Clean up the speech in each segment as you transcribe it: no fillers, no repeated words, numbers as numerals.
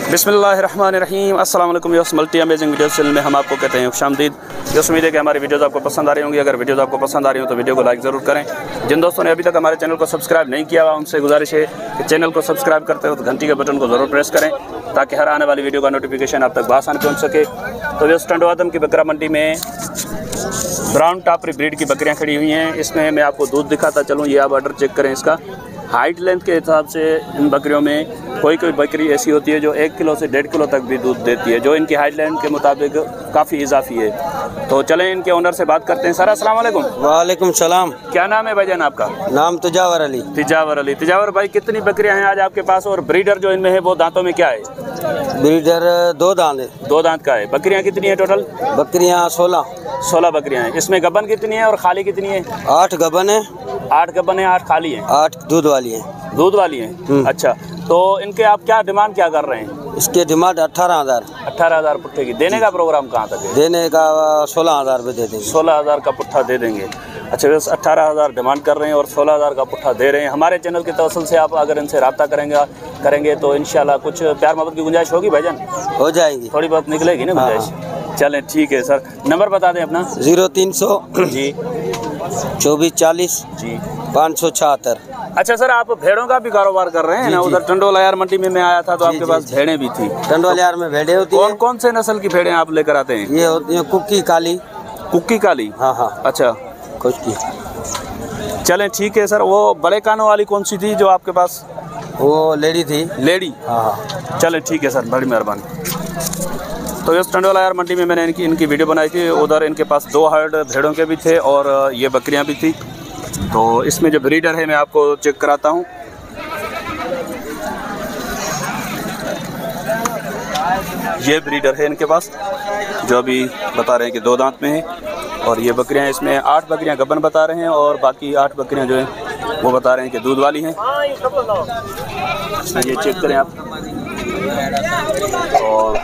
बिस्मिल्लाहिर्रहमानिर्रहीम। अस्सलाम वालेकुम। Yes multi amazing video channel में हम आपको कहते हैं खुशामदीद। यस उम्मीद है कि हमारी वीडियोज़ आपको पसंद आ रही होंगी। अगर वीडियोज़ आपको पसंद आ रही हो तो वीडियो को लाइक ज़रूर करें। जिन दोस्तों ने अभी तक हमारे चैनल को सब्सक्राइब नहीं किया हुआ उनसे गुजारिश है कि चैनल को सब्सक्राइब करते वक्त घंटी के बटन को ज़रूर प्रेस करें ताकि हर आने वाली वीडियो का नोटिफिकेशन आप तक बआसानी पहुँच सके। तो यस टंडवादम की बकरा मंडी में ब्राउन टापरी ब्रीड की बकरियाँ खड़ी हुई हैं। इसमें मैं आपको दूध दिखाता चलूँ। ये आप ऑर्डर चेक करें। इसका हाइट लेंथ के हिसाब से इन बकरियों में कोई बकरी ऐसी होती है जो 1 किलो से 1.5 किलो तक भी दूध देती है, जो इनकी हाइट लेंथ के मुताबिक काफ़ी इजाफी है। तो चलें इनके ओनर से बात करते हैं। सर अस्सलाम वालेकुम। वालेकुम सलाम। क्या नाम है भाईजान आपका? नाम तिजावर अली। तिजावर अली। तिजावर भाई, कितनी बकरियां हैं आज आपके पास और ब्रीडर जो इनमें है वो दांतों में क्या है? ब्रीडर 2 दांत है। 2 दांत का है। बकरियां कितनी है टोटल? बकरियां 16 बकरियां हैं। इसमें गबन कितनी है और खाली कितनी है? 8 गबन है। 8 गबन है, 8 खाली है। 8 दूध वाली है। दूध वाली है। अच्छा, तो इनके आप क्या डिमांड क्या कर रहे हैं? इसके डिमांड 18,000। 18,000 पुट्ठे की। देने का प्रोग्राम कहाँ तक है? देने का 16,000 पे दे देंगे। 16,000 का पुट्ठा दे देंगे। अच्छा, बस 18,000 डिमांड कर रहे हैं और 16,000 का पुट्ठा दे रहे हैं। हमारे चैनल के तवसल से आप अगर इनसे रब्ता करेंगे तो इंशाल्लाह कुछ प्यार मोहब्बत की गुंजाइश होगी भाईजान? हो जाएगी, थोड़ी बहुत निकलेगी ना गुंजाइश। चलें ठीक है सर, नंबर बता दें अपना। 0300 जी 2440 जी 576। अच्छा सर, आप भेड़ों का भी कारोबार कर रहे हैं ना? उधर टंडोला यार मंडी में मैं आया था तो आपके पास भेड़ें भी थी। टंडोला यार में भेड़ें होती हैं। कौन से नस्ल की भेड़ें आप लेकर आते हैं? ये होती है कुक्की काली। कुक्की काली? हाँ। अच्छा, कुक्की। चलें ठीक है सर। वो बड़े कानों वाली कौन सी थी जो आपके पास? वो लेडी थी। लेडी? हाँ। चलें ठीक है सर, बड़ी मेहरबानी। तो इस टंडोला यार मंडी में मैंने इनकी वीडियो बनाई थी। उधर इनके पास 2 हर्ड भेड़ों के भी थे और ये बकरियां भी थी। तो इसमें जो ब्रीडर है मैं आपको चेक कराता हूँ। ये ब्रीडर है इनके पास जो अभी बता रहे हैं कि 2 दांत में है। और ये बकरियां, इसमें 8 बकरियां गबन बता रहे हैं और बाकी 8 बकरियां जो हैं वो बता रहे हैं कि दूध वाली हैं। ये चेक करें आप। और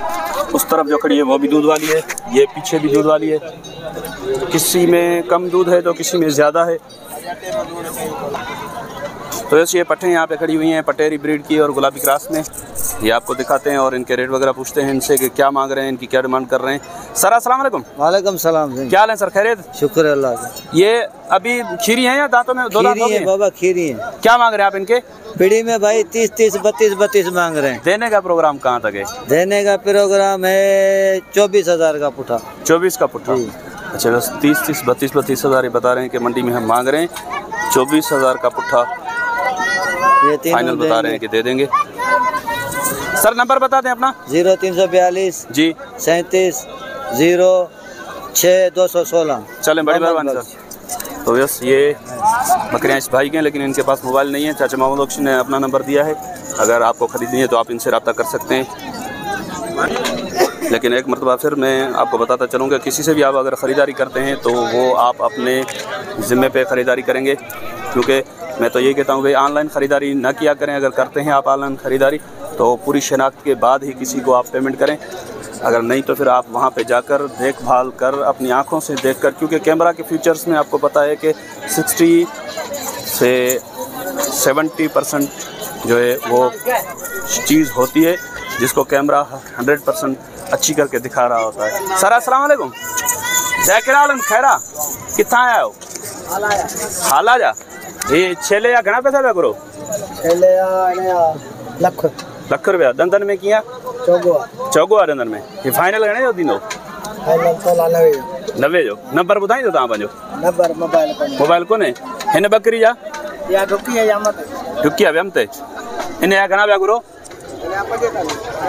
उस तरफ जो खड़ी है वो भी दूध वाली है। ये पीछे भी दूध वाली है। किसी में कम दूध है तो किसी में ज़्यादा है। तो ऐसे ये पट्ठे यहाँ पे खड़ी हुई हैं पटेरी ब्रीड की और गुलाबी क्रास में। ये आपको दिखाते हैं और इनके रेट वगैरह पूछते हैं इनसे कि क्या मांग रहे हैं, इनकी क्या डिमांड कर रहे हैं। सर अस्सलाम वालेकुम। वालेकुम सलाम। क्या हाल है सर? खैरियत? शुक्र अल्लाह का। ये अभी खीरी हैं या दांतों में? 2 दांत हो गए बाबा, खीरी है। क्या मांग रहे हैं आप इनके? पीढ़ी में भाई 30, 32 मांग रहे हैं। देने का प्रोग्राम कहाँ तक है? देने का प्रोग्राम है 24,000 का पुट्ठा। 24 का पुट्ठा? अच्छा, बस 30, 32 हज़ार बता रहे हैं कि मंडी में हम मांग रहे हैं। 24,000 का पुट्ठा फाइनल बता रहे हैं कि दे देंगे। सर नंबर बता दें अपना। 0342 जी 37 06 216। चलें, बड़ी मेहरबानी सर। तो यस, ये बकरियाँ इस भाई के हैं लेकिन इनके पास मोबाइल नहीं है। चाचा मोहम्मद बख्शी ने अपना नंबर दिया है। अगर आपको ख़रीदनी है तो आप इनसे रब्ता कर सकते हैं। लेकिन एक मरतबा फिर मैं आपको बताता चलूँगा, किसी से भी आप अगर ख़रीदारी करते हैं तो वो आप अपने ज़िम्मे पे ख़रीदारी करेंगे। क्योंकि मैं तो ये कहता हूँ भाई ऑनलाइन ख़रीदारी ना किया करें। अगर करते हैं आप ऑनलाइन ख़रीदारी तो पूरी शनाख्त के बाद ही किसी को आप पेमेंट करें। अगर नहीं तो फिर आप वहाँ पे जाकर देखभाल कर अपनी आँखों से देखकर, क्योंकि कैमरा के फीचर्स में आपको पता है कि 60 से 70% जो है वो चीज़ होती है जिसको कैमरा 100% अच्छी करके दिखा रहा होता है। सर अस्सलाम वालेकुम। जैकरालन खैरा कितना आया हो? हाला जा ये छेले या घना पैसा पे करो? छेले लाख रुपया। दंदन में किया चौगुआ दंदन में। ये फाइनल घणे जो दींदो? फाइनल तो 90 जो। नंबर ॿुधाईंदो तव्हां पंहिंजो? नंबर मोबाइल कोन्हे? हिन बकरी जा या ढुकी है यामत ढुकी आहे वियम ते। इन जा घणा पिया घुरो?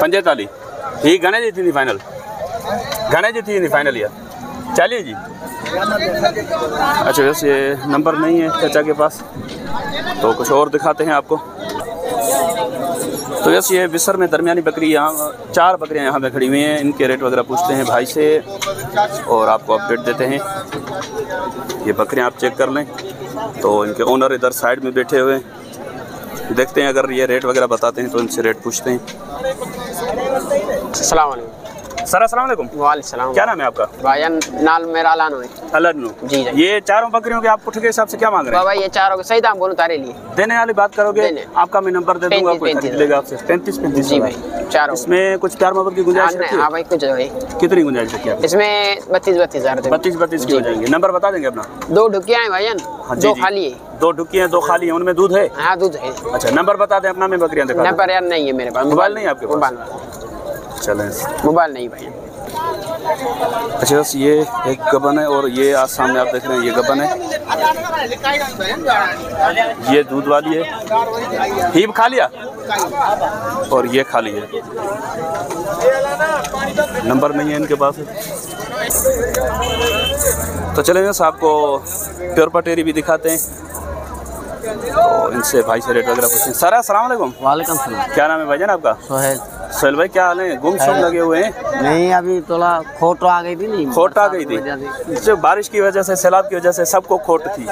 45। ही घणे जी थींदी फाइनल? घणे जी थी वेंदी फाइनल? या 40 जी? अच्छा, बस ये नंबर नहीं है चाचा के पास तो कुछ और दिखाते हैं आपको। तो यस, ये विसर में दरमियानी बकरी, यहाँ 4 बकरियाँ यहाँ पे खड़ी हुई हैं। इनके रेट वगैरह पूछते हैं भाई से और आपको अपडेट देते हैं। ये बकरियाँ आप चेक कर लें। तो इनके ओनर इधर साइड में बैठे हुए हैं। देखते हैं अगर ये रेट वगैरह बताते हैं तो इनसे रेट पूछते हैं। अस्सलाम वालेकुम। सर अस्सलाम वालेकुम। वालेकुम सलाम। क्या नाम है आपका? भाईजान नाल मेरा अलान है। अलनु जी। ये चारों बकरियों के आप पुठ के हिसाब से क्या मांग रहे हैं? बाबा ये चारों के सही दाम बोलूं तारे लिए देने वाली बात करोगे? देने। आपका मैं नंबर दे दूंगा, कोई खरीद लेगा आपसे। 35-35 जी भाई चारों। इसमें कुछ प्यार मोहब्बत की गुंजाइश है? हाँ भाई कुछ भाई। कितनी गुंजाइश है? इसमें 32-32 हजार 32 की हो जाएंगे। नंबर बता देंगे अपना? 2 ढुकियां हैं भाईजान। हाँ, 2 खाली है। 2 ढुकियां 2 खाली हैं, उनमें दूध है? हाँ दूध है। अच्छा नंबर बता दें अपना, मैं बकरियां दिखा दूं। नंबर यार नहीं है मेरे पास। मोबाइल नहीं है आपके पास? मोबाइल चलें मोबाइल नहीं भाई। अच्छा बस ये एक गबन है और ये आज सामने आप देख रहे हैं ये गबन है, ये दूध वाली है। हीब खा लिया और ये खाली है। नंबर नहीं है इनके पास। तो चलें बस आपको प्योर पटेरी भी दिखाते हैं, तो इनसे भाई से रेट वगैरह पूछते हैं। सर अस्सलाम वालेकुम। वालेकुम सलाम। क्या नाम है भाईजान आपका? सोहेल। सोहेल भाई क्या हाल है? गुमसुम लगे हुए हैं? नहीं अभी थोड़ा खोट आ गई थी। नहीं खोट आ गई थी जो बारिश की वजह से, सैलाब की वजह से सबको खोट थी।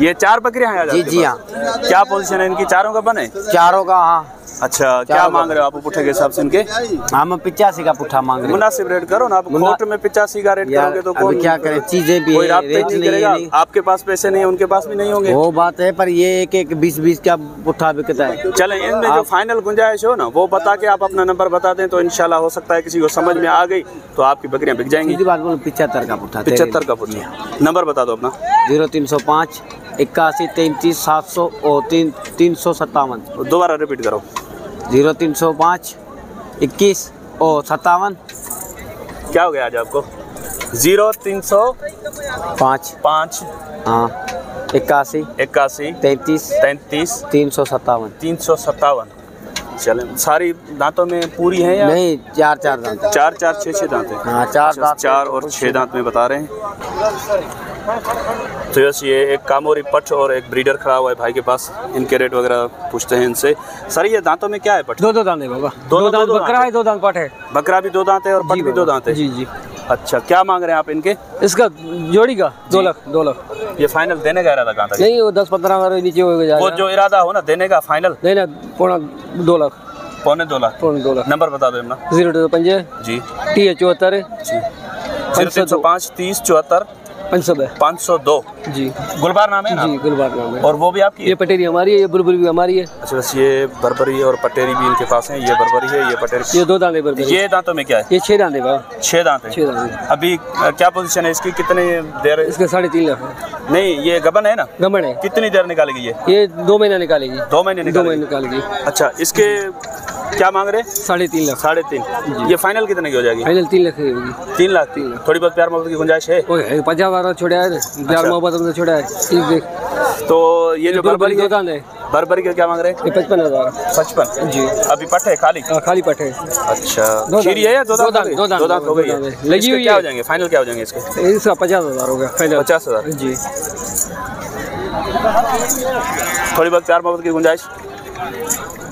ये 4 बकरियां हैं? जी जी हाँ। क्या पोजीशन है इनकी? चारों का बने? चारों का हाँ। अच्छा क्या मांग रहे हो आप पुट्ठे के हिसाब से इनके? हम 85 का पुट्ठा मांग रहे हैं। मुनासिब रेट करो ना। आप खोट में 85 का रेट करोगे तो कौन क्या करें, चीजें भी कोई राब्ता नहीं करेगा। आपके पास पैसे नहीं, उनके पास भी नहीं होंगे। वो बात है, पर ये एक 20-20 का पुट्ठा बिकता है। चलें इनमें जो फाइनल गुंजाइश हो ना वो बता के आप अपना नंबर बता दें तो इंशाल्लाह हो सकता है किसी को समझ में आ गई तो आपकी बकरियां बिक जाएंगी। 75 का पुट्ठा। 75 का पुट्ठा। नंबर बता दो अपना। 0305 81 33 700 और 357। दोबारा रिपीट करो। 0305 21 और 57। क्या हो गया आज आपको? 0305 हाँ 81 81 33 33 357। 357। चलें सारी दांतों में पूरी है या नहीं? 4 दांत। 4 6 दांत है। हाँ 4 दांत। 4 और 6 दांत में बता रहे हैं। तो यस ये एक कामोरी पठ और एक ब्रीडर खड़ा हुआ है भाई के पास, इनके रेट वगैरह पूछते हैं इनसे। सर ये दांतों में क्या है? पठ 2 दांत है बाबा। 2 दांत बकरा है, 2 दांत पठ है। बकरा भी 2 दांत है और पठ भी 2 दांत है? जी जी। अच्छा क्या मांग रहे हैं आप इनके? इसका जोड़ी का 2 लाख। ये फाइनल देने का इरादा कहाँ तक? नहीं वो 10-15 हजार नीचे हो जाएगा। वो जो इरादा हो ना देने का फाइनल? नहीं ना, पौना 2 लाख। पौने 2 लाख। पौने 2 लाख। नंबर बता दो अपना। 025 जी टी 74 जी 0305 30 74 502 जी। गुलबार नाम है ना? जी गुलबार नाम है। और वो भी आपकी? ये पटेरी हमारी है, ये बुलबुल भी हमारी है। अच्छा बस ये बर्बरी और पटेरी भी इनके पास है। ये बर्बरी है, ये पटेरी। ये 2 दांत है बर्बरी। ये दांतों में क्या है? ये 6 दांत है बाबा। 6 दांत है। 6 दांत है। अभी क्या पोजीशन है इसकी? कितने देर? इसका 3.5 लाख। नहीं ये गबन है ना? गमन है। कितनी देर निकालेगी ये? 2 महीना निकालेगी। 2 महीने 2 महीने निकालेगी। अच्छा इसके क्या मांग रहे? 3.5 लाख। 3.5। ये फाइनल कितने की हो जाएगी? फाइनल 3 लाख होगी। 3 लाख। थोड़ी बहुत प्यार मोहब्बत की गुंजाइश है? 50 बार छोड़ा है प्यार मोहब्बत में छोड़ा है। देख तो ये जो बर्बरी है, बर्बरी का क्या मांग रहे हैं? 55,000। 55 जी। अभी पट है खाली? खाली पट है। अच्छा खीरी है या 2 दांत? 2 दांत हो गई है लगी हुई। क्या हो जाएंगे फाइनल? क्या हो जाएंगे इसके? इसका 50,000 हो गया फाइनल। 50,000 जी। थोड़ी बहुत प्यार मोहब्बत की गुंजाइश?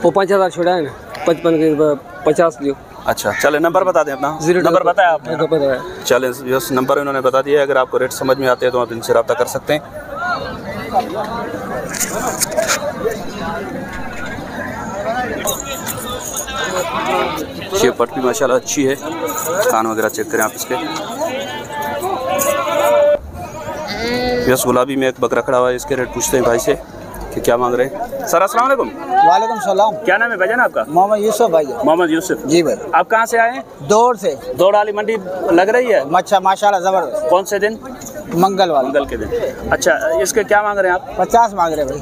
वो 5,000 छोड़ा है ना, 55 के 50 लियो। अच्छा चले नंबर बता दें अपना। नंबर बताया आपने? चले यस नंबर इन्होंने बता दिया है। अगर आपको रेट समझ में आते हैं तो आप इनसे रब्ता कर सकते हैं। ये पट भी माशाल्लाह अच्छी है। कान वगैरह चेक करें आप इसके। यस गुलाबी में एक बकरा खड़ा हुआ है, इसके रेट पूछते हैं भाई से कि क्या मांग रहे हैं। सर अस्सलाम वालेकुम। वालेकुम सलाम। क्या नाम है भाईजान आपका? मोहम्मद यूसुफ भाई। मोहम्मद यूसुफ जी भाई। आप कहाँ से आए हैं? दौड़ से। दौड़ वाली मंडी लग रही है? अच्छा माशाल्लाह जबरदस्त। कौन से दिन? मंगलवार। मंगल के दिन। अच्छा इसके क्या मांग रहे हैं आप? 50 मांग रहे भाई।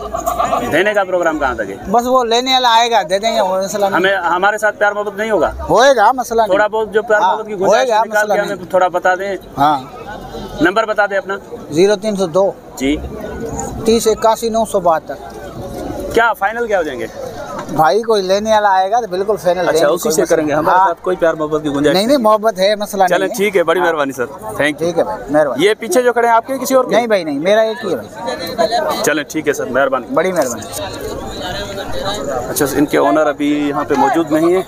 देने का प्रोग्राम कहाँ तक है? बस वो लेने वाला आएगा दे देंगे, वो मसला नहीं। हमें हमारे साथ प्यार मोहब्बत नहीं होगा? होएगा मसला नहीं। थोड़ा बहुत जो प्यार मोहब्बत की गुंजाइश निकाल के हमें थोड़ा बता दें। हाँ नंबर बता दें अपना। 0302 जी 30 81 972। क्या फाइनल क्या हो जाएंगे? भाई कोई लेने वाला आएगा तो बिल्कुल फाइनल। अच्छा उसी से करेंगे, हमारे साथ कोई प्यार मोहब्बत की गुंजाइश नहीं? नहीं मोहब्बत है, मसला नहीं। चलें ठीक है, बड़ी मेहरबानी सर, थैंक यू। ठीक है भाई मेहरबानी। ये पीछे जो खड़े हैं आपके किसी और के? नहीं भाई नहीं, मेरा एक ही है भाई। चलें ठीक है सर, मेहरबानी, बड़ी मेहरबानी। अच्छा इनके ओनर अभी यहाँ पे मौजूद नहीं है,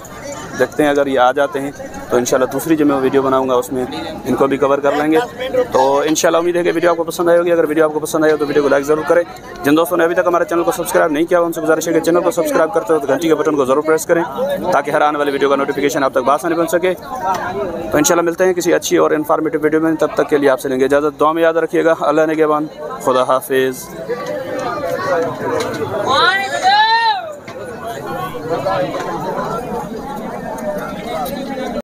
देखते हैं अगर ये आ जाते हैं तो इंशाल्लाह दूसरी जो मैं वीडियो बनाऊंगा उसमें इनको भी कवर कर लेंगे। तो इंशाल्लाह उम्मीद है कि वीडियो आपको पसंद आई होगी। अगर वीडियो आपको पसंद आई हो तो वीडियो को लाइक ज़रूर करें। जिन दोस्तों ने अभी तक हमारे चैनल को सब्सक्राइब नहीं किया उनसे गुजारिश है कि चैनल को सब्सक्राइब करते हो तो घंटी के बटन को ज़रूर प्रेस करें ताकि हर आने वाली वीडियो का नोटिफिकेशन आप तक बासानी बन सके। तो इंशाल्लाह मिलते हैं किसी अच्छी और इन्फॉर्मेटिव वीडियो में। तब तक के लिए आपसे लेंगे इजाज़त। दुआ में याद रखिएगा। अल्लाह ने के बाद खुदा हाफिज़।